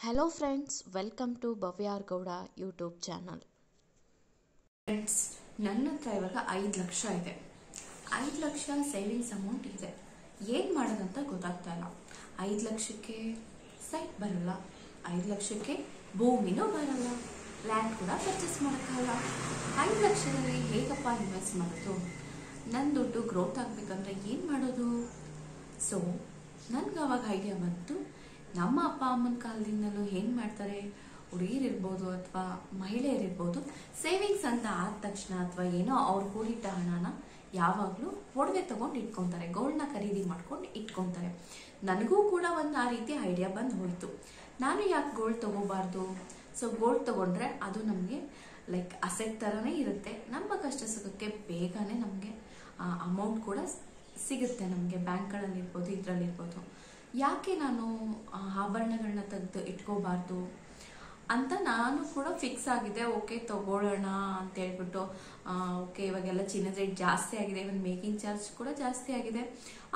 Hello friends, welcome to Bhavyar Gowda YouTube channel. Friends, ನನ್ನ ಹತ್ರ ಇವಾಗ 5 ಲಕ್ಷ ಇದೆ. 5 ಲಕ್ಷ ಸೇವಿಂಗ್ಸ್ ಅಮೌಂಟ್ ಇದೆ. ಏನು ಮಾಡೋದಂತ ಗೊತ್ತಾಗ್ತಾ ಇಲ್ಲ. 5 ಲಕ್ಷಕ್ಕೆ ಸೈಟ್ ಬರಲ್ಲ, 5 ಲಕ್ಷಕ್ಕೆ ಭೂಮಿನೂ ಬರಲ್ಲ, ಲ್ಯಾಂಡ್ ಕೂಡ ಪರ್ಚೇಸ್ ಮಾಡೋಕ್ಕಾಗಲ್ಲ. 5 ಲಕ್ಷದಲ್ಲಿ ಹೇಗಪ್ಪ ಇನ್ವೆಸ್ಟ್ ಮಾಡೋದು? ನನ್ನ ದುಡ್ಡು ಗ್ರೋತ್ ಆಗಬೇಕಂದ್ರೆ ಏನು ಮಾಡೋದು? ಸೊ ನನಗೆ ಅವಾಗ ಐಡಿಯಾ ಬಂತು, ನಮ್ಮ ಅಪ್ಪ ಅಮ್ಮನ ಕಾಲದಿಂದಲೂ ಏನು ಮಾಡ್ತಾರೆ, ಹುಡುಗಿರಿರ್ಬೋದು ಅಥವಾ ಮಹಿಳೆಯರಿರ್ಬೋದು, ಸೇವಿಂಗ್ಸ್ ಅಂತ ಆದ ತಕ್ಷಣ ಅಥವಾ ಏನೋ ಅವ್ರು ಕೂಡಿಟ್ಟ ಹಣನ ಯಾವಾಗಲೂ ಒಡವೆ ತಗೊಂಡು ಇಟ್ಕೊತಾರೆ, ಗೋಲ್ಡ್ನ ಖರೀದಿ ಮಾಡ್ಕೊಂಡು ಇಟ್ಕೊತಾರೆ. ನನಗೂ ಕೂಡ ಒಂದು ಆ ರೀತಿ ಐಡಿಯಾ ಬಂದು ಹೋಯಿತು. ನಾನು ಯಾಕೆ ಗೋಲ್ಡ್ ತಗೋಬಾರ್ದು? ಸೊ ಗೋಲ್ಡ್ ತಗೊಂಡ್ರೆ ಅದು ನಮಗೆ ಲೈಕ್ ಅಸೆಟ್ ಥರನೇ ಇರುತ್ತೆ. ನಮ್ಮ ಕಷ್ಟ ಸುಖಕ್ಕೆ ಬೇಗನೆ ನಮಗೆ ಅಮೌಂಟ್ ಕೂಡ ಸಿಗುತ್ತೆ, ನಮಗೆ ಬ್ಯಾಂಕ್ಗಳಲ್ಲಿರ್ಬೋದು, ಇದರಲ್ಲಿರ್ಬೋದು. ಯಾಕೆ ನಾನು ಆಭರಣಗಳನ್ನ ತೆಗೆದು ಇಟ್ಕೋಬಾರ್ದು ಅಂತ ನಾನು ಕೂಡ ಫಿಕ್ಸ್ ಆಗಿದೆ. ಓಕೆ ತಗೊಳ್ಳೋಣ ಅಂತ ಹೇಳ್ಬಿಟ್ಟು, ಓಕೆ ಇವಾಗೆಲ್ಲ ಚಿನ್ನದ ರೇಟ್ ಜಾಸ್ತಿ ಆಗಿದೆ, ಇವನ್ ಮೇಕಿಂಗ್ ಚಾರ್ಜ್ ಕೂಡ ಜಾಸ್ತಿ ಆಗಿದೆ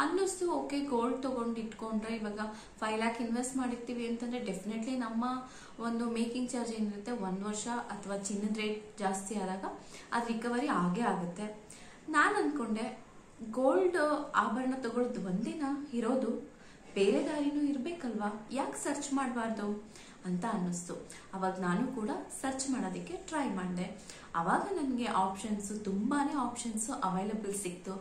ಅನ್ನಿಸ್ತು. ಓಕೆ ಗೋಲ್ಡ್ ತಗೊಂಡು ಇಟ್ಕೊಂಡ್ರೆ ಇವಾಗ 5 ಲ್ಯಾಕ್ ಇನ್ವೆಸ್ಟ್ ಮಾಡಿರ್ತೀವಿ ಅಂತಂದ್ರೆ ಡೆಫಿನೆಟ್ಲಿ ನಮ್ಮ ಒಂದು ಮೇಕಿಂಗ್ ಚಾರ್ಜ್ ಏನಿರುತ್ತೆ 1 ವರ್ಷ ಅಥವಾ ಚಿನ್ನದ ರೇಟ್ ಜಾಸ್ತಿ ಆದಾಗ ಅದು ರಿಕವರಿ ಆಗೇ ಆಗುತ್ತೆ. ನಾನು ಅನ್ಕೊಂಡೆ ಗೋಲ್ಡ್ ಆಭರಣ ತಗೊಳ್ಳೋದು ಒಂದಿನ ಇರೋದು, ಬೇರೆ ದಾರಿನೂ ಇರಬೇಕಲ್ವಾ, ಯಾಕೆ ಸರ್ಚ್ ಮಾಡಬಾರ್ದು ಅಂತ ಅನ್ನಿಸ್ತು. ಅವಾಗ ನಾನು ಕೂಡ ಸರ್ಚ್ ಮಾಡೋದಕ್ಕೆ ಟ್ರೈ ಮಾಡಿದೆ. ಅವಾಗ ನನಗೆ ತುಂಬಾನೇ ಆಪ್ಷನ್ಸು ಅವೈಲಬಲ್ ಸಿಕ್ತು.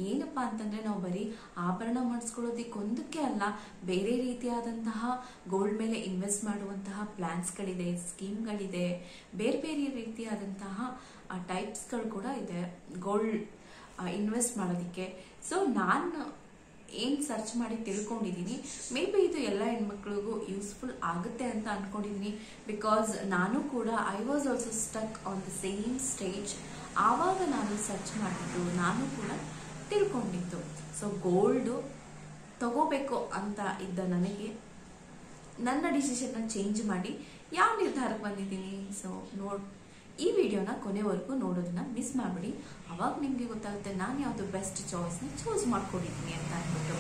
ಏನಪ್ಪ ಅಂತಂದ್ರೆ ನಾವು ಬರೀ ಆಭರಣ ಮಾಡಿಸ್ಕೊಳ್ಳೋದಕ್ಕೊಂದಕ್ಕೆ ಅಲ್ಲ, ಬೇರೆ ರೀತಿಯಾದಂತಹ ಗೋಲ್ಡ್ ಮೇಲೆ ಇನ್ವೆಸ್ಟ್ ಮಾಡುವಂತಹ ಪ್ಲಾನ್ಸ್ಗಳಿದೆ, ಸ್ಕೀಮ್ಗಳಿದೆ, ಬೇರೆ ಬೇರೆ ರೀತಿಯಾದಂತಹ ಟೈಪ್ಸ್ಗಳು ಕೂಡ ಇದೆ ಗೋಲ್ಡ್ ಇನ್ವೆಸ್ಟ್ ಮಾಡೋದಕ್ಕೆ. ಸೊ ನಾನು ಏನು ಸರ್ಚ್ ಮಾಡಿ ತಿಳ್ಕೊಂಡಿದ್ದೀನಿ, ಮೇ ಬಿ ಇದು ಎಲ್ಲ ಹೆಣ್ಮಕ್ಳಿಗೂ ಯೂಸ್ಫುಲ್ ಆಗುತ್ತೆ ಅಂತ ಅನ್ಕೊಂಡಿದ್ದೀನಿ. ಬಿಕಾಸ್ ನಾನು ಕೂಡ I was also stuck on the same stage. ಆವಾಗ ನಾನು ಸರ್ಚ್ ಮಾಡಿದ್ದು, ನಾನು ಕೂಡ ತಿಳ್ಕೊಂಡಿದ್ದು. ಸೊ ಗೋಲ್ಡು ತಗೋಬೇಕು ಅಂತ ಇದ್ದ ನನಗೆ ನನ್ನ ಡಿಸಿಷನ್ನ ಚೇಂಜ್ ಮಾಡಿ ಯಾವ ನಿರ್ಧಾರಕ್ಕೆ ಬಂದಿದ್ದೀನಿ. ಸೊ ಈ ವಿಡಿಯೋನ ಕೊನೆವರೆಗೂ ನೋಡೋದನ್ನ ಮಿಸ್ ಮಾಡಬೇಡಿ. ಅವಾಗ ನಿಮಗೆ ಗೊತ್ತಾಗುತ್ತೆ ನಾನು ಯಾವುದು ಬೆಸ್ಟ್ ಚಾಯ್ಸ್ನ ಚೂಸ್ ಮಾಡ್ಕೊಂಡಿದ್ದೀನಿ ಅಂತ ಅಂದ್ಬಿಟ್ಟು.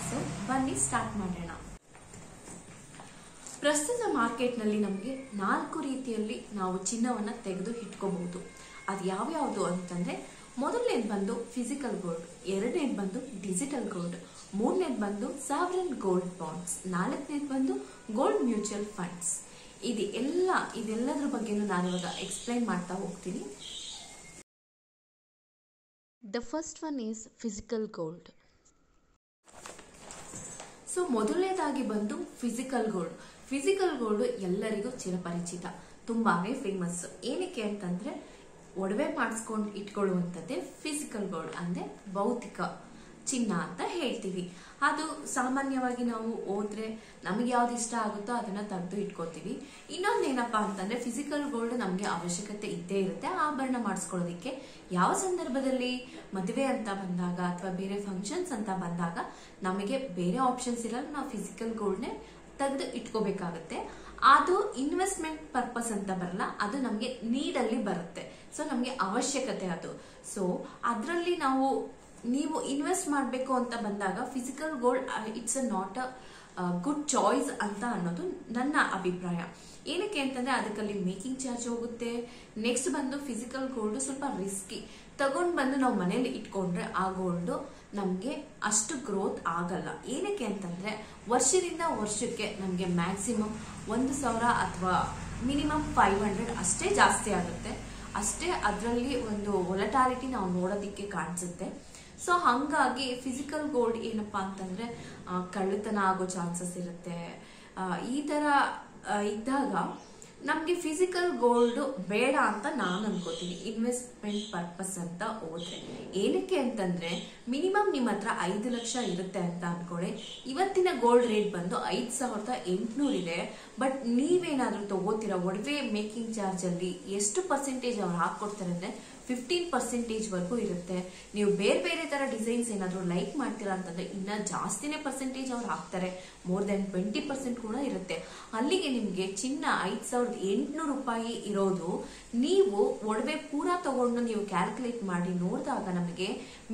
ಸೊ ಬನ್ನಿ ಸ್ಟಾರ್ಟ್ ಮಾಡೋಣ. ಪ್ರಸ್ತುತ ಮಾರ್ಕೆಟ್ನಲ್ಲಿ ನಮಗೆ 4 ರೀತಿಯಲ್ಲಿ ನಾವು ಚಿನ್ನವನ್ನು ತೆಗೆದು ಇಟ್ಕೋಬಹುದು. ಅದು ಯಾವ್ಯಾವುದು ಅಂತಂದ್ರೆ, ಮೊದಲನೇದು ಬಂದು ಫಿಸಿಕಲ್ ಗೋಲ್ಡ್, ಎರಡನೇದು ಬಂದು ಡಿಜಿಟಲ್ ಗೋಲ್ಡ್, ಮೂರನೇದು ಬಂದು ಸಾವರನ್ ಗೋಲ್ಡ್ ಬಾಂಡ್ಸ್, ನಾಲ್ಕನೇದು ಬಂದು ಗೋಲ್ಡ್ ಮ್ಯೂಚುವಲ್ ಫಂಡ್ಸ್. ಇದೆಲ್ಲದ್ರ ಬಗ್ಗೆನೂ ನಾನು ಇವಾಗ ಎಕ್ಸ್ಪ್ಲೈನ್ ಮಾಡ್ತಾ ಹೋಗ್ತೀನಿ. The first one is physical gold. So ಮೊದಲನೇದಾಗಿ ಬಂದು ಫಿಸಿಕಲ್ ಗೋಲ್ಡ್. ಫಿಸಿಕಲ್ ಗೋಲ್ಡ್ ಎಲ್ಲರಿಗೂ ಚಿರಪರಿಚಿತ, ತುಂಬಾನೇ ಫೇಮಸ್. ಏನಕ್ಕೆ ಅಂತಂದ್ರೆ ಒಡವೆ ಮಾಡಿಸ್ಕೊಂಡು ಇಟ್ಕೊಳ್ಳುವಂಥದ್ದೇ ಫಿಸಿಕಲ್ ಗೋಲ್ಡ್, ಅಂದ್ರೆ ಭೌತಿಕ ಚಿನ್ನ ಅಂತ ಹೇಳ್ತೀವಿ. ಅದು ಸಾಮಾನ್ಯವಾಗಿ ನಾವು ಹೋದ್ರೆ ನಮಗೆ ಯಾವ್ದು ಇಷ್ಟ ಆಗುತ್ತೋ ಅದನ್ನ ತೆಗೆದು ಇಟ್ಕೋತೀವಿ. ಇನ್ನೊಂದೇನಪ್ಪಾ ಅಂತಂದ್ರೆ, ಫಿಸಿಕಲ್ ಗೋಲ್ಡ್ ನಮಗೆ ಅವಶ್ಯಕತೆ ಇದ್ದೇ ಇರುತ್ತೆ ಆಭರಣ ಮಾಡಿಸ್ಕೊಳ್ಳೋದಿಕ್ಕೆ. ಯಾವ ಸಂದರ್ಭದಲ್ಲಿ ಮದುವೆ ಅಂತ ಬಂದಾಗ ಅಥವಾ ಬೇರೆ ಫಂಕ್ಷನ್ಸ್ ಅಂತ ಬಂದಾಗ ನಮಗೆ ಬೇರೆ ಆಪ್ಷನ್ಸ್ ಇರಲ್ಲ, ನಾವು ಫಿಸಿಕಲ್ ಗೋಲ್ಡ್ನೇ ತೆಗೆದು ಇಟ್ಕೋಬೇಕಾಗತ್ತೆ. ಅದು ಇನ್ವೆಸ್ಟ್ಮೆಂಟ್ ಪರ್ಪಸ್ ಅಂತ ಬರಲ್ಲ, ಅದು ನಮಗೆ ನೀಡಲ್ಲಿ ಬರುತ್ತೆ. ಸೊ ನಮಗೆ ಅವಶ್ಯಕತೆ ಅದು. ಸೊ ಅದರಲ್ಲಿ ನೀವು ಇನ್ವೆಸ್ಟ್ ಮಾಡಬೇಕು ಅಂತ ಬಂದಾಗ physical gold it's not a good choice ಅಂತ ಅನ್ನೋದು ನನ್ನ ಅಭಿಪ್ರಾಯ. ಏನಕ್ಕೆ ಅಂತಂದ್ರೆ ಅದಕ್ಕಲ್ಲಿ ಮೇಕಿಂಗ್ ಚಾರ್ಜ್ ಹೋಗುತ್ತೆ. ನೆಕ್ಸ್ಟ್ ಬಂದು ಫಿಸಿಕಲ್ ಗೋಲ್ಡ್ ಸ್ವಲ್ಪ ರಿಸ್ಕಿ. ತಗೊಂಡ್ ಬಂದು ನಾವು ಮನೇಲಿ ಇಟ್ಕೊಂಡ್ರೆ ಆ ಗೋಲ್ಡ್ ನಮ್ಗೆ ಅಷ್ಟು ಗ್ರೋತ್ ಆಗಲ್ಲ. ಏನಕ್ಕೆ ಅಂತಂದ್ರೆ ವರ್ಷದಿಂದ ವರ್ಷಕ್ಕೆ ನಮ್ಗೆ ಮ್ಯಾಕ್ಸಿಮಮ್ 1,000 ಅಥವಾ ಮಿನಿಮಮ್ 500 ಅಷ್ಟೇ ಜಾಸ್ತಿ ಆಗುತ್ತೆ. ಅಷ್ಟೇ ಅದರಲ್ಲಿ ಒಂದು ವೊಲಟಾಲಿಟಿ ನಾವು ನೋಡೋದಿಕ್ಕೆ ಕಾಣಿಸುತ್ತೆ. ಸೊ ಹಂಗಾಗಿ ಫಿಸಿಕಲ್ ಗೋಲ್ಡ್ ಏನಪ್ಪಾ ಅಂತಂದ್ರೆ ಕಳ್ಳತನ ಆಗೋ ಚಾನ್ಸಸ್ ಇರುತ್ತೆ. ಈ ತರ ಇದ್ದಾಗ ನಮ್ಗೆ ಫಿಸಿಕಲ್ ಗೋಲ್ಡ್ ಬೇಡ ಅಂತ ನಾನು ಅನ್ಕೋತೀನಿ, ಇನ್ವೆಸ್ಟ್ಮೆಂಟ್ ಪರ್ಪಸ್ ಅಂತ ಹೋದ್ರೆ. ಏನಕ್ಕೆ ಅಂತಂದ್ರೆ ಮಿನಿಮಮ್ ನಿಮ್ಮ ಹತ್ರ 5 ಲಕ್ಷ ಇರುತ್ತೆ ಅಂತ ಅನ್ಕೊಳ್ಳಿ. ಇವತ್ತಿನ ಗೋಲ್ಡ್ ರೇಟ್ ಬಂದು 5,800 ಇದೆ. ಬಟ್ ನೀವೇನಾದ್ರೂ ತಗೋತೀರಾ, ಒಡವೆ ಮೇಕಿಂಗ್ ಚಾರ್ಜ್ ಅಲ್ಲಿ ಎಷ್ಟು ಪರ್ಸೆಂಟೇಜ್ ಅವ್ರು ಹಾಕೊಡ್ತಾರೆ ಅಂದ್ರೆ 15% ವರೆಗೂ ಇರುತ್ತೆ. ನೀವು ಬೇರೆ ಬೇರೆ ತರ ಡಿಸೈನ್ಸ್ ಏನಾದ್ರು ಲೈಕ್ ಮಾಡ್ತೀರಾ ಅಂತಂದ್ರೆ ಇನ್ನ ಜಾಸ್ತಿನೇ ಪರ್ಸೆಂಟೇಜ್ ಅವ್ರು ಹಾಕ್ತಾರೆ, ಮೋರ್ ದೆನ್ 20% ಕೂಡ ಇರುತ್ತೆ. ಅಲ್ಲಿಗೆ ನಿಮ್ಗೆ ಚಿನ್ನ 5,800 ರೂಪಾಯಿ ಇರೋದು, ನೀವು ಒಡವೆ ಪೂರಾ ತಗೊಂಡು ನೀವು ಕ್ಯಾಲ್ಕುಲೇಟ್ ಮಾಡಿ ನೋಡಿದಾಗ ನಮಗೆ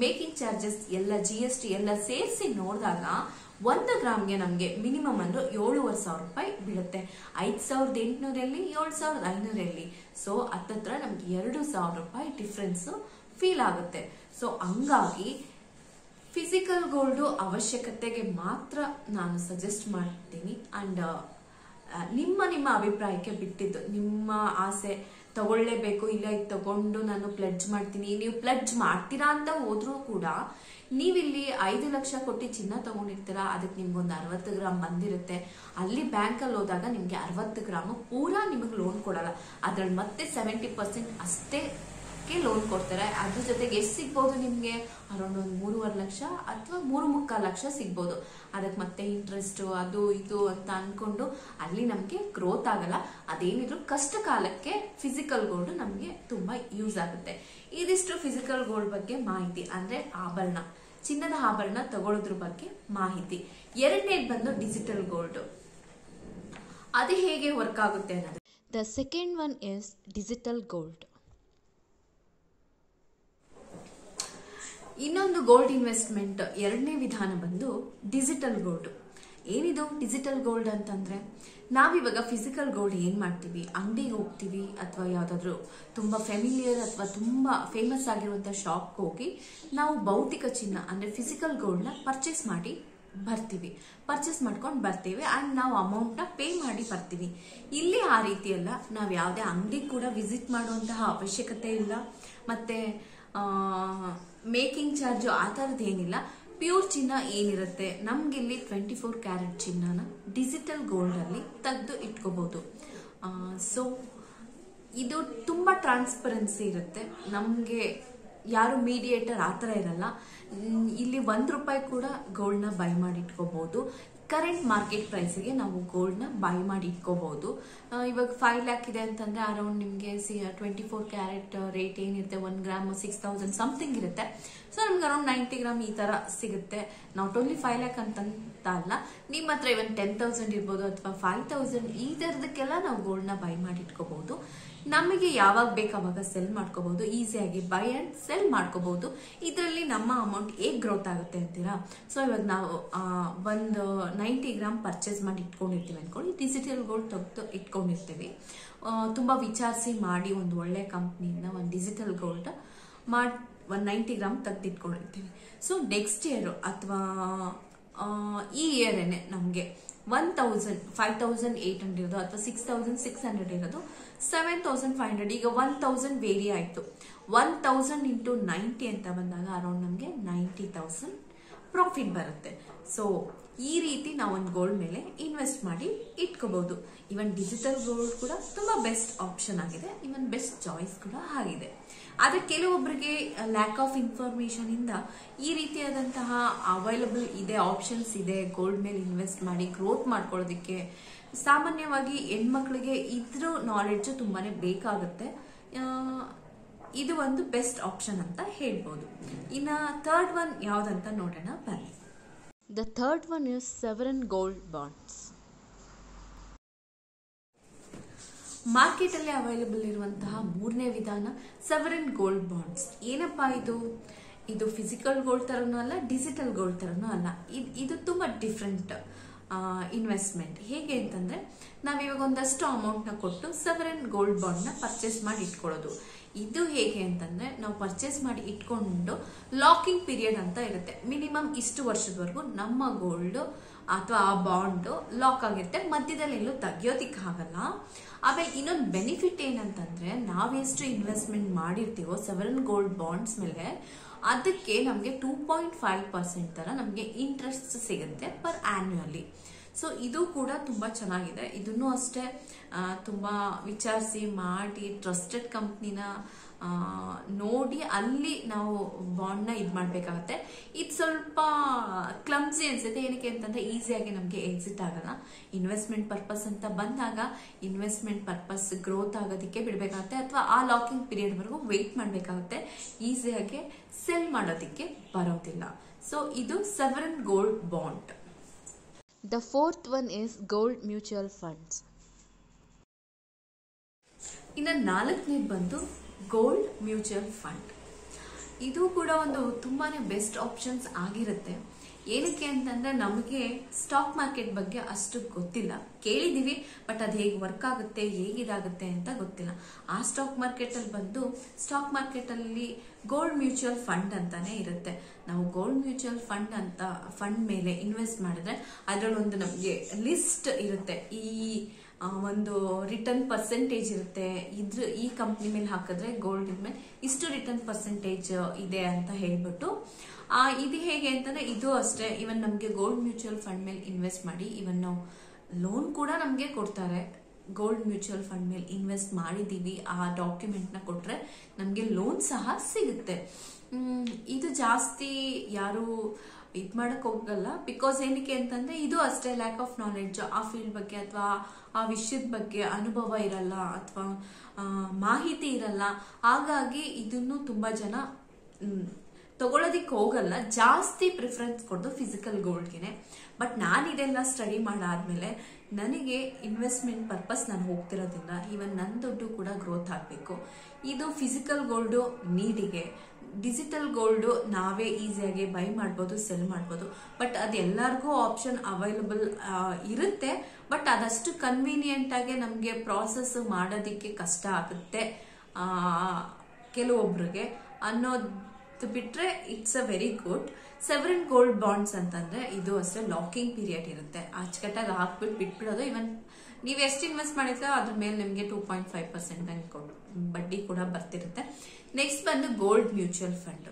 ಮೇಕಿಂಗ್ ಚಾರ್ಜಸ್ ಎಲ್ಲ GST ಎಲ್ಲ ಸೇರಿಸಿ ನೋಡಿದಾಗ 1 ಗ್ರಾಮ್ಗೆ ನಮಗೆ ಮಿನಿಮಮ್ ಅಂದ್ರೆ 7,500 ರೂಪಾಯಿ ಬೀಳುತ್ತೆ. 5,800 7,500 ಸೊ ಹತ್ತತ್ರ ನಮ್ಗೆ 2,000 ರೂಪಾಯಿ ಡಿಫ್ರೆನ್ಸ್ ಫೀಲ್ ಆಗುತ್ತೆ. ಸೊ ಹಂಗಾಗಿ ಫಿಸಿಕಲ್ ಗೋಲ್ಡ್ ಅವಶ್ಯಕತೆಗೆ ಮಾತ್ರ ನಾನು ಸಜೆಸ್ಟ್ ಮಾಡ್ತೀನಿ. ಅಂಡ್ ನಿಮ್ಮ ಅಭಿಪ್ರಾಯಕ್ಕೆ ಬಿಟ್ಟಿದ್ದು, ನಿಮ್ಮ ಆಸೆ ತಗೊಳ್ಳೇಬೇಕು ಇಲ್ಲ ಇದು ತಗೊಂಡು ನಾನು ಪ್ಲೆಡ್ಜ್ ಮಾಡ್ತೀನಿ, ನೀವು ಪ್ಲೆಡ್ಜ್ ಮಾಡ್ತೀರಾ ಅಂತ ಹೋದ್ರೂ ಕೂಡ ನೀವಿಲ್ಲಿ 5 ಲಕ್ಷ ಕೊಟ್ಟು ಚಿನ್ನ ತಗೊಂಡಿರ್ತೀರಾ, ಅದಕ್ಕೆ ನಿಮ್ಗೊಂದು 60 ಗ್ರಾಮ್ ಬಂದಿರುತ್ತೆ. ಅಲ್ಲಿ ಬ್ಯಾಂಕಲ್ಲಿ ಹೋದಾಗ ನಿಮ್ಗೆ 60 ಗ್ರಾಮ್ ಪೂರಾ ನಿಮಗೆ ಲೋನ್ ಕೊಡಲ್ಲ, ಅದ್ರಲ್ಲಿ ಮತ್ತೆ 70% ಅಷ್ಟೇ ಲೋನ್ ಕೊಡ್ತಾರೆ. ಅದ್ರ ಜೊತೆಗೆ ಎಷ್ಟು ಸಿಗ್ಬೋದು ನಿಮ್ಗೆ, ಅರೌಂಡ್ ಒಂದು 3.5 ಲಕ್ಷ ಅಥವಾ 3.25 ಲಕ್ಷ ಸಿಗ್ಬೋದು. ಅದಕ್ಕೆ ಮತ್ತೆ ಇಂಟ್ರೆಸ್ಟ್ ಅದು ಇದು ಅಂತ ಅನ್ಕೊಂಡು ಅಲ್ಲಿ ನಮ್ಗೆ ಗ್ರೋತ್ ಆಗಲ್ಲ. ಅದೇನಿದ್ರು ಕಷ್ಟ ಕಾಲಕ್ಕೆ ಫಿಸಿಕಲ್ ಗೋಲ್ಡ್ ನಮ್ಗೆ ತುಂಬಾ ಯೂಸ್ ಆಗುತ್ತೆ. ಇದಿಷ್ಟು ಫಿಸಿಕಲ್ ಗೋಲ್ಡ್ ಬಗ್ಗೆ ಮಾಹಿತಿ, ಅಂದ್ರೆ ಆಭರಣ, ಚಿನ್ನದ ಆಭರಣ ತಗೊಳ್ಳೋದ್ರ ಬಗ್ಗೆ ಮಾಹಿತಿ. ಎರಡನೇದು ಬಂದು ಡಿಜಿಟಲ್ ಗೋಲ್ಡ್, ಅದು ಹೇಗೆ ವರ್ಕ್ ಆಗುತ್ತೆ ಅನ್ನೋದು. The second one is digital gold. ಇನ್ನೊಂದು ಗೋಲ್ಡ್ ಇನ್ವೆಸ್ಟ್ಮೆಂಟ್ ಎರಡನೇ ವಿಧಾನ ಬಂದು ಡಿಜಿಟಲ್ ಗೋಲ್ಡ್. ಏನಿದು ಡಿಜಿಟಲ್ ಗೋಲ್ಡ್ ಅಂತಂದ್ರೆ, ನಾವಿವಾಗ ಫಿಸಿಕಲ್ ಗೋಲ್ಡ್ ಏನ್ ಮಾಡ್ತೀವಿ, ಅಂಗಡಿಗೆ ಹೋಗ್ತೀವಿ ಅಥವಾ ಯಾವ್ದಾದ್ರು ತುಂಬಾ ಫೆಮಿಲಿಯರ್ ಅಥವಾ ತುಂಬಾ ಫೇಮಸ್ ಆಗಿರುವಂತ ಶಾಪ್ ಹೋಗಿ ನಾವು ಭೌತಿಕ ಚಿನ್ನ ಅಂದ್ರೆ ಫಿಸಿಕಲ್ ಗೋಲ್ಡ್ ನ ಪರ್ಚೇಸ್ ಮಾಡ್ಕೊಂಡು ಬರ್ತೀವಿ ಅಂಡ್ ನಾವು ಅಮೌಂಟ್ ನ ಪೇ ಮಾಡಿ ಬರ್ತೀವಿ. ಇಲ್ಲಿ ಆ ರೀತಿ ಅಲ್ಲ, ನಾವ್ ಯಾವ್ದೇ ಅಂಗಡಿ ಕೂಡ ವಿಸಿಟ್ ಮಾಡುವಂತಹ ಅವಶ್ಯಕತೆ ಇಲ್ಲ, ಮತ್ತೆ ಮೇಕಿಂಗ್ ಚಾರ್ಜ್ ಆ ತರದ್ ಏನಿಲ್ಲ. ಪ್ಯೂರ್ ಚಿನ್ನ ಏನಿರುತ್ತೆ ನಮ್ಗಿಲ್ಲಿ 24 ಕ್ಯಾರೆಟ್ ಚಿನ್ನನ ಡಿಜಿಟಲ್ ಗೋಲ್ಡ್ ಅಲ್ಲಿ ತೆಗೆದು ಇಟ್ಕೋಬಹುದು. ಸೊ ಇದು ತುಂಬಾ ಟ್ರಾನ್ಸ್ಪರೆನ್ಸಿ ಇರುತ್ತೆ, ನಮ್ಗೆ ಯಾರು ಮೀಡಿಯೇಟರ್ ಆತರ ಇರಲ್ಲ. ಇಲ್ಲಿ 1 ರೂಪಾಯಿ ಕೂಡ ಗೋಲ್ಡ್ ನ ಬೈ ಮಾಡಿ ಇಟ್ಕೋಬಹುದು. ಕರೆಂಟ್ ಮಾರ್ಕೆಟ್ ಪ್ರೈಸ್ಗೆ ನಾವು ಗೋಲ್ಡ್ ನ ಬೈ ಮಾಡಿ ಇಟ್ಕೋಬಹುದು. ಇವಾಗ 5 ಲ್ಯಾಕ್ ಇದೆ ಅಂತಂದ್ರೆ ಅರೌಂಡ್ ನಿಮ್ಗೆ 24 ಕ್ಯಾರೆಟ್ ರೇಟ್ ಏನಿರುತ್ತೆ 1 ಗ್ರಾಮ್ 6,000 ಸಮಥಿಂಗ್ ಇರುತ್ತೆ. ಸೊ ನಮ್ಗೆ ಅರೌಂಡ್ 90 ಗ್ರಾಮ್ ಈ ತರ ಸಿಗುತ್ತೆ. ನಾಟ್ ಓನ್ಲಿ 5 ಲ್ಯಾಕ್ ಅಂತ ಅಲ್ಲ, ನಿಮ್ಮ ಹತ್ರ ಇವನ್ 10,000 ಇರ್ಬೋದು ಅಥವಾ 5,000 ಈ ತರದಕ್ಕೆಲ್ಲ ನಾವು ಗೋಲ್ಡ್ ನ ಬೈ ಮಾಡಿ ಇಟ್ಕೋಬಹುದು. ನಮಗೆ ಯಾವಾಗ ಬೇಕು ಅವಾಗ ಸೆಲ್ ಮಾಡ್ಕೋಬಹುದು, ಈಸಿಯಾಗಿ ಬೈ ಅಂಡ್ ಸೆಲ್ ಮಾಡ್ಕೋಬಹುದು. ಇದರಲ್ಲಿ ನಮ್ಮ ಅಮೌಂಟ್ ಹೇಗ್ ಗ್ರೋತ್ ಆಗುತ್ತೆ ಅಂತೀರಾ. ಸೊ ಇವಾಗ ನಾವು ಒಂದು 90 ಗ್ರಾಮ್ ಪರ್ಚೇಸ್ ಮಾಡಿ ಇಟ್ಕೊಂಡಿರ್ತೀವಿ ಅನ್ಕೊಳ್ಳಿ, ಡಿಜಿಟಲ್ ಗೋಲ್ಡ್ ತೆಗೆದು ಇಟ್ಕೊಂಡಿರ್ತೀವಿ. ತುಂಬಾ ವಿಚಾರಿಸಿ ಮಾಡಿ ಒಂದು ಒಳ್ಳೆ ಕಂಪ್ನಿಯಿಂದ ಒಂದು ಡಿಜಿಟಲ್ ಗೋಲ್ಡ್ ಮಾಡಿ 90 ಗ್ರಾಮ್ ತೆಗೆದು ಇಟ್ಕೊಂಡಿರ್ತೀವಿ. ಸೊ ನೆಕ್ಸ್ಟ್ ಇಯರ್ ಅಥವಾ ಈ ಇಯರ್ ಏನೆ ನಮ್ಗೆ 5,800 ಇರೋದು ಅಥವಾ 6,600 ಇರೋದು 7,500, ಈಗ 1,000 ವೇರಿ ಆಯ್ತು. 1,000 ಇಂಟು 90 ಅಂತ ಬಂದಾಗ ಅರೌಂಡ್ ನಮ್ಗೆ 90,000 ಪ್ರಾಫಿಟ್ ಬರುತ್ತೆ. ಸೊ ಈ ರೀತಿ ನಾವು ಒಂದು ಗೋಲ್ಡ್ ಮೇಲೆ ಇನ್ವೆಸ್ಟ್ ಮಾಡಿ ಇಟ್ಕೋಬಹುದು. ಇವನ್ ಡಿಜಿಟಲ್ ಗೋಲ್ಡ್ ಕೂಡ ತುಂಬಾ ಬೆಸ್ಟ್ ಆಪ್ಷನ್ ಆಗಿದೆ, ಇವನ್ ಬೆಸ್ಟ್ ಚಾಯ್ಸ್ ಕೂಡ ಆಗಿದೆ. ಆದ್ರೆ ಕೆಲವೊಬ್ಬರಿಗೆ ಲ್ಯಾಕ್ ಆಫ್ ಇನ್ಫಾರ್ಮೇಶನ್ ಇಂದ ಈ ರೀತಿಯಾದಂತಹ ಅವೈಲಬಲ್ ಇದೆ, ಆಪ್ಷನ್ಸ್ ಇದೆ ಗೋಲ್ಡ್ ಮೇಲೆ ಇನ್ವೆಸ್ಟ್ ಮಾಡಿ ಗ್ರೋತ್ ಮಾಡ್ಕೊಳ್ಳೋದಕ್ಕೆ. ಸಾಮಾನ್ಯವಾಗಿ ಹೆಣ್ಮಕ್ಳಿಗೆ ಇದ್ರ ನಾಲೆಡ್ಜ್ ತುಂಬಾನೇ ಬೇಕಾಗುತ್ತೆ. ಇದು ಒಂದು ಬೆಸ್ಟ್ ಆಪ್ಷನ್ ಅಂತ ಹೇಳ್ಬೋದು. ಇನ್ನ ಥರ್ಡ್ ಒನ್ ಯಾವ್ದಂತ ನೋಡೋಣ ಬನ್ನಿ. The third one is sovereign gold bonds. Market ಅಲ್ಲಿ ಅವೈಲಬಲ್ ಇರುವಂತಹ ಮೂರನೇ ವಿಧಾನ ಸಾವರಿನ್ ಗೋಲ್ಡ್ ಬಾಂಡ್ಸ್. ಏನಪ್ಪಾ ಇದು ಫಿಸಿಕಲ್ ಗೋಲ್ಡ್ ತರನೂ ಅಲ್ಲ, ಡಿಜಿಟಲ್ ಗೋಲ್ಡ್ ತರನೂ ಅಲ್ಲ. ಇದು ತುಂಬಾ ಡಿಫ್ರೆಂಟ್ ಇನ್ವೆಸ್ಟ್ಮೆಂಟ್. ಹೇಗೆ ಅಂತಂದ್ರೆ ನಾವಿವಾಗ ಒಂದಷ್ಟು ಅಮೌಂಟ್ ನ ಕೊಟ್ಟು ಸಾವರಿನ್ ಗೋಲ್ಡ್ ಬಾಂಡ್ ನ ಪರ್ಚೇಸ್ ಮಾಡಿ ಇಟ್ಕೊಳ್ಳೋದು. ಇದು ಹೇಗೆ ಅಂತಂದ್ರೆ ನಾವು ಪರ್ಚೇಸ್ ಮಾಡಿ ಇಟ್ಕೊಂಡು ಲಾಕಿಂಗ್ ಪೀರಿಯಡ್ ಅಂತ ಇರುತ್ತೆ. ಮಿನಿಮಮ್ ಇಷ್ಟು ವರ್ಷದವರೆಗೂ ನಮ್ಮ ಗೋಲ್ಡ್ ಅಥವಾ ಆ ಬಾಂಡ್ ಲಾಕ್ ಆಗಿರುತ್ತೆ, ಮಧ್ಯದಲ್ಲಿ ಎಲ್ಲೂ ತೆಗಿಯೋದಿಕ್ ಆಗಲ್ಲ. ಆಮೇಲೆ ಇನ್ನೊಂದು ಬೆನಿಫಿಟ್ ಏನಂತಂದ್ರೆ ನಾವೆಷ್ಟು ಇನ್ವೆಸ್ಟ್ಮೆಂಟ್ ಮಾಡಿರ್ತೀವೋ ಸಾವರಿನ್ ಗೋಲ್ಡ್ ಬಾಂಡ್ಸ್ ಮೇಲೆ ಅದಕ್ಕೆ ನಮಗೆ 2.5% ತರ ನಮಗೆ ಇಂಟ್ರೆಸ್ಟ್ ಸಿಗುತ್ತೆ ಪರ್ ಆನ್ಯುವಲಿ. ಸೊ ಇದು ಕೂಡ ತುಂಬಾ ಚೆನ್ನಾಗಿದೆ. ಇದನ್ನು ಅಷ್ಟೇ ತುಂಬಾ ವಿಚಾರಿಸಿ ಮಾಡಿ ಟ್ರಸ್ಟೆಡ್ ಕಂಪ್ನಿನ ನೋಡಿ ಅಲ್ಲಿ ನಾವು ಬಾಂಡ್ ನ ಇದ್ ಮಾಡ್ಬೇಕಾಗತ್ತೆ. ಇದು ಸ್ವಲ್ಪ ಕ್ಲಮ್ಸಿ ಅನ್ಸುತ್ತೆ. ಏನಕ್ಕೆ ಅಂತಂದ್ರೆ ಈಸಿಯಾಗಿ ನಮ್ಗೆ ಎಕ್ಸಿಟ್ ಆಗಲ್ಲ. ಇನ್ವೆಸ್ಟ್ಮೆಂಟ್ ಪರ್ಪಸ್ ಅಂತ ಬಂದಾಗ ಇನ್ವೆಸ್ಟ್ಮೆಂಟ್ ಪರ್ಪಸ್ ಗ್ರೋತ್ ಆಗೋದಕ್ಕೆ ಬಿಡ್ಬೇಕಾಗುತ್ತೆ ಅಥವಾ ಆ ಲಾಕಿಂಗ್ ಪೀರಿಯಡ್ ವರೆಗೂ ವೇಟ್ ಮಾಡ್ಬೇಕಾಗುತ್ತೆ. ಈಸಿಯಾಗಿ ಸೆಲ್ ಮಾಡೋದಿಕ್ಕೆ ಬರೋದಿಲ್ಲ. ಸೊ ಇದು sovereign gold bond. The fourth one is gold mutual funds. ಇನ್ನು ನಾಲ್ಕನೇದು ಬಂದು ಗೋಲ್ಡ್ ಮ್ಯೂಚುವಲ್ ಫಂಡ್. ಇದು ಕೂಡ ಒಂದು ತುಂಬಾನೇ ಬೆಸ್ಟ್ ಆಪ್ಷನ್ಸ್ ಆಗಿರುತ್ತೆ. ಏನಕ್ಕೆ ಅಂತಂದ್ರೆ ನಮಗೆ ಸ್ಟಾಕ್ ಮಾರ್ಕೆಟ್ ಬಗ್ಗೆ ಅಷ್ಟು ಗೊತ್ತಿಲ್ಲ, ಕೇಳಿದೀವಿ ಬಟ್ ಅದು ಹೇಗೆ ವರ್ಕ್ ಆಗುತ್ತೆ ಹೇಗಿದಾಗುತ್ತೆ ಅಂತ ಗೊತ್ತಿಲ್ಲ. ಆ ಸ್ಟಾಕ್ ಮಾರ್ಕೆಟ್ ಅಲ್ಲಿ ಬಂದು ಸ್ಟಾಕ್ ಮಾರ್ಕೆಟ್ ಅಲ್ಲಿ ಗೋಲ್ಡ್ ಮ್ಯೂಚುವಲ್ ಫಂಡ್ ಅಂತಾನೆ ಇರುತ್ತೆ. ನಾವು ಗೋಲ್ಡ್ ಮ್ಯೂಚುವಲ್ ಫಂಡ್ ಅಂತ ಫಂಡ್ ಮೇಲೆ ಇನ್ವೆಸ್ಟ್ ಮಾಡಿದ್ರೆ ಅದರಲ್ಲೊಂದು ನಮಗೆ ಲಿಸ್ಟ್ ಇರುತ್ತೆ, ಈ ಒಂದು ರಿಟರ್ನ್ ಪರ್ಸೆಂಟೇಜ್ ಇರುತ್ತೆ, ಈ ಕಂಪ್ನಿ ಮೇಲೆ ಹಾಕಿದ್ರೆ ಗೋಲ್ಡ್ ಮೇಲೆ ಇಷ್ಟು ರಿಟರ್ನ್ ಪರ್ಸೆಂಟೇಜ್ ಇದೆ ಅಂತ ಹೇಳ್ಬಿಟ್ಟು ಇದು ಹೇಗೆ ಅಂತಂದ್ರೆ ಇದು ಅಷ್ಟೇ. ಇವನ್ ನಮ್ಗೆ ಗೋಲ್ಡ್ ಮ್ಯೂಚುವಲ್ ಫಂಡ್ ಮೇಲೆ ಇನ್ವೆಸ್ಟ್ ಮಾಡಿ ಇವನ್ ನಾವು ಲೋನ್ ಕೂಡ ನಮ್ಗೆ ಕೊಡ್ತಾರೆ. ಗೋಲ್ಡ್ ಮ್ಯೂಚುವಲ್ ಫಂಡ್ ಮೇಲೆ ಇನ್ವೆಸ್ಟ್ ಮಾಡಿದೀವಿ ಆ ಡಾಕ್ಯುಮೆಂಟ್ ನ ಕೊಟ್ರೆ ನಮ್ಗೆ ಲೋನ್ ಸಹ ಸಿಗುತ್ತೆ. ಇದು ಜಾಸ್ತಿ ಯಾರು ಇದ್ ಮಾಡಕ್ ಹೋಗಲ್ಲ, ಬಿಕಾಸ್ ಏನಕ್ಕೆ ಅಂತಂದ್ರೆ ಇದು ಅಷ್ಟೇ ಲ್ಯಾಕ್ ಆಫ್ ನಾಲೆಡ್ಜ್, ಆ ಫೀಲ್ಡ್ ಬಗ್ಗೆ ಅಥವಾ ಆ ವಿಷಯದ ಬಗ್ಗೆ ಅನುಭವ ಇರಲ್ಲ ಅಥವಾ ಮಾಹಿತಿ ಇರಲ್ಲ. ಹಾಗಾಗಿ ಇದನ್ನು ತುಂಬಾ ಜನ ತಗೊಳ್ಳೋದಿಕ್ ಹೋಗಲ್ಲ, ಜಾಸ್ತಿ ಪ್ರಿಫರೆನ್ಸ್ ಕೊಡೋದು ಫಿಸಿಕಲ್ ಗೋಲ್ಡ್ಗೆನೆ. ಬಟ್ ನಾನು ಇದೆಲ್ಲ ಸ್ಟಡಿ ಮಾಡಾದ್ಮೇಲೆ ನನಗೆ ಇನ್ವೆಸ್ಟ್ಮೆಂಟ್ ಪರ್ಪಸ್ ನಾನು ಹೋಗ್ತಿರೋದ್ರಿಂದ ಇವನ್ ನನ್ನ ದುಡ್ಡು ಕೂಡ ಗ್ರೋತ್ ಆಗಬೇಕು. ಇದು ಫಿಸಿಕಲ್ ಗೋಲ್ಡು ನೀಡಿಗೆ, ಡಿಜಿಟಲ್ ಗೋಲ್ಡು ನಾವೇ ಈಸಿಯಾಗಿ ಬೈ ಮಾಡ್ಬೋದು, ಸೆಲ್ ಮಾಡ್ಬೋದು. ಬಟ್ ಅದೆಲ್ಲರಿಗೂ ಆಪ್ಷನ್ ಅವೈಲಬಲ್ ಇರುತ್ತೆ, ಬಟ್ ಅದಷ್ಟು ಕನ್ವೀನಿಯೆಂಟ್ ಆಗಿ ನಮಗೆ ಪ್ರಾಸೆಸ್ ಮಾಡೋದಿಕ್ಕೆ ಕಷ್ಟ ಆಗುತ್ತೆ ಕೆಲವೊಬ್ರಿಗೆ ಅನ್ನೋದು ಬಿಟ್ರೆ it's a very good. Sovereign gold bonds ಅಂತಂದ್ರೆ ಇದು ಅಷ್ಟೇ ಲಾಕಿಂಗ್ ಪೀರಿಯಡ್ ಇರುತ್ತೆ, ಅಚ್ಚುಕಟ್ಟಾಗಿ ಹಾಕ್ಬಿಟ್ಟು ಬಿಟ್ಬಿಡೋದು. ಇವನ್ ನೀವು ಎಷ್ಟು ಇನ್ವೆಸ್ಟ್ ಮಾಡಿದ್ರೆ ಅದ್ರ ಮೇಲೆ ನಿಮಗೆ 2.5% ಬಡ್ಡಿ ಕೂಡ ಬರ್ತಿರುತ್ತೆ. ನೆಕ್ಸ್ಟ್ ಬಂದು ಗೋಲ್ಡ್ ಮ್ಯೂಚುವಲ್ ಫಂಡ್.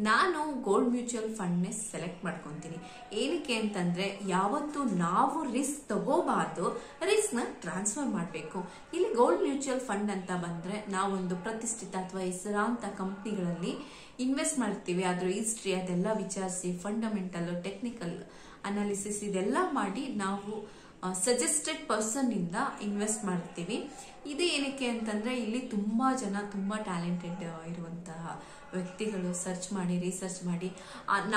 ನಾನು ಗೋಲ್ಡ್ ಮ್ಯೂಚುವಲ್ ಫಂಡ್ ಸೆಲೆಕ್ಟ್ ಮಾಡ್ಕೊಂತೀನಿ. ಏನಕ್ಕೆ ಅಂತಂದ್ರೆ ಯಾವತ್ತು ನಾವು ರಿಸ್ಕ್ ತಗೋಬಾರ್ದು, ರಿಸ್ಕ್ ನ ಟ್ರಾನ್ಸ್ಫರ್ ಮಾಡಬೇಕು. ಇಲ್ಲಿ ಗೋಲ್ಡ್ ಮ್ಯೂಚುವಲ್ ಫಂಡ್ ಅಂತ ಬಂದ್ರೆ ನಾವೊಂದು ಪ್ರತಿಷ್ಠಿತ ಅಥವಾ ಹೆಸರಾಂತ ಕಂಪ್ನಿಗಳಲ್ಲಿ ಇನ್ವೆಸ್ಟ್ ಮಾಡ್ತೀವಿ. ಅದ್ರ ಹಿಸ್ಟ್ರಿ ಅದೆಲ್ಲ ವಿಚಾರಿಸಿ ಫಂಡಮೆಂಟಲ್ ಟೆಕ್ನಿಕಲ್ ಅನಾಲಿಸಿಸ್ ಇದೆಲ್ಲ ಮಾಡಿ ನಾವು ಸಜೆಸ್ಟೆಡ್ ಪರ್ಸನ್ ಇಂದ ಇನ್ವೆಸ್ಟ್ ಮಾಡ್ತೀವಿ. ಇದು ಏನಕ್ಕೆ ಅಂತಂದ್ರೆ ಇಲ್ಲಿ ತುಂಬಾ ಜನ ತುಂಬಾ ಟ್ಯಾಲೆಂಟೆಡ್ ಇರುವಂತಹ ವ್ಯಕ್ತಿಗಳು ಸರ್ಚ್ ಮಾಡಿ ರಿಸರ್ಚ್ ಮಾಡಿ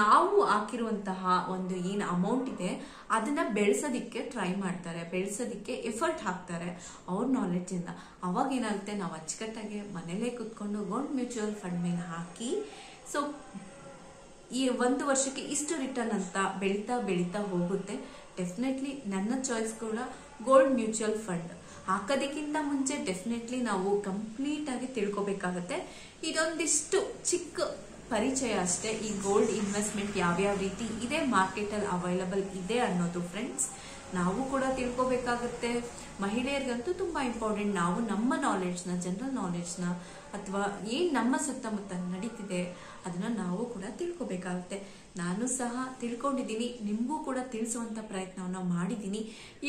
ನಾವು ಹಾಕಿರುವಂತಹ ಒಂದು ಏನು ಅಮೌಂಟ್ ಇದೆ ಅದನ್ನ ಬೆಳೆಸೋದಿಕ್ಕೆ ಟ್ರೈ ಮಾಡ್ತಾರೆ, ಬೆಳೆಸೋದಿಕ್ಕೆ ಎಫರ್ಟ್ ಹಾಕ್ತಾರೆ ಅವ್ರ ನಾಲೆಡ್ಜ್ ಇಂದ. ಅವಾಗ ಏನಾಗುತ್ತೆ, ನಾವು ಅಚ್ಚುಕಟ್ಟಾಗಿ ಮನೇಲೇ ಕುತ್ಕೊಂಡು ಗೋಲ್ಡ್ ಮ್ಯೂಚುವಲ್ ಫಂಡ್ ಮೇಲೆ ಹಾಕಿ ಸೊ ಈ 1 ವರ್ಷಕ್ಕೆ ಇಷ್ಟು ರಿಟರ್ನ್ ಅಂತ ಬೆಳೀತಾ ಬೆಳೀತಾ ಹೋಗುತ್ತೆ. ಡೆಫಿನೆಟ್ಲಿ ನನ್ನ ಚಾಯ್ಸ್ ಕೂಡ ಗೋಲ್ಡ್ ಮ್ಯೂಚುವಲ್ ಫಂಡ್. ಹಾಕೋದಕ್ಕಿಂತ ಮುಂಚೆ ಡೆಫಿನೆಟ್ಲಿ ನಾವು ಕಂಪ್ಲೀಟ್ ಆಗಿ ತಿಳ್ಕೊಬೇಕಾಗತ್ತೆ. ಇದೊಂದಿಷ್ಟು ಚಿಕ್ಕ ಪರಿಚಯ ಅಷ್ಟೇ, ಈ ಗೋಲ್ಡ್ ಇನ್ವೆಸ್ಟ್ಮೆಂಟ್ ಯಾವ್ಯಾವ ರೀತಿ ಇದೆ ಮಾರ್ಕೆಟ್ ಅಲ್ಲಿ ಅವೈಲಬಲ್ ಇದೆ ಅನ್ನೋದು ಫ್ರೆಂಡ್ಸ್. ನಾವು ಕೂಡ ತಿಳ್ಕೊಬೇಕಾಗುತ್ತೆ. ಮಹಿಳೆಯರಿಗಂತೂ ತುಂಬಾ ಇಂಪಾರ್ಟೆಂಟ್. ನಾವು ನಮ್ಮ ನಾಲೆಡ್ಜ್ನ, ಜನರಲ್ ನಾಲೆಡ್ಜ್ನ ಅಥವಾ ಏನ್ ನಮ್ಮ ಸುತ್ತಮುತ್ತ ನಡೀತಿದೆ ಅದನ್ನ ನಾವು ಕೂಡ ತಿಳ್ಕೊಬೇಕಾಗುತ್ತೆ. ನಾನು ಸಹ ತಿಳ್ಕೊಂಡಿದ್ದೀನಿ, ನಿಮಗೂ ಕೂಡ ತಿಳಿಸುವಂತ ಪ್ರಯತ್ನವನ್ನ ಮಾಡಿದ್ದೀನಿ.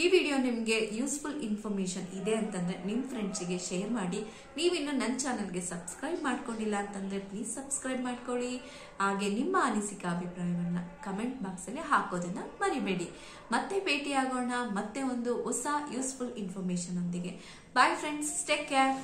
ಈ ವಿಡಿಯೋ ನಿಮ್ಗೆ ಯೂಸ್ಫುಲ್ ಇನ್ಫಾರ್ಮೇಶನ್ ಇದೆ ಅಂತಂದ್ರೆ ನಿಮ್ ಫ್ರೆಂಡ್ಸ್ಗೆ ಶೇರ್ ಮಾಡಿ. ನೀವಿನ್ನು ನನ್ನ ಚಾನಲ್ಗೆ ಸಬ್ಸ್ಕ್ರೈಬ್ ಮಾಡ್ಕೊಂಡಿಲ್ಲ ಅಂತಂದ್ರೆ ಪ್ಲೀಸ್ ಸಬ್ಸ್ಕ್ರೈಬ್ ಮಾಡ್ಕೊಳ್ಳಿ. ಹಾಗೆ ನಿಮ್ಮ ಅನಿಸಿಕೆ ಅಭಿಪ್ರಾಯವನ್ನ ಕಮೆಂಟ್ ಬಾಕ್ಸ್ ಅಲ್ಲಿ ಹಾಕೋದನ್ನ ಮರಿಬೇಡಿ. ಮತ್ತೆ ಭೇಟಿಯಾಗೋಣ ಮತ್ತೆ ಒಂದು ಹೊಸ ಯೂಸ್ಫುಲ್ ಇನ್ಫಾರ್ಮೇಶನ್ ಒಂದಿಗೆ. Bye friends, take care.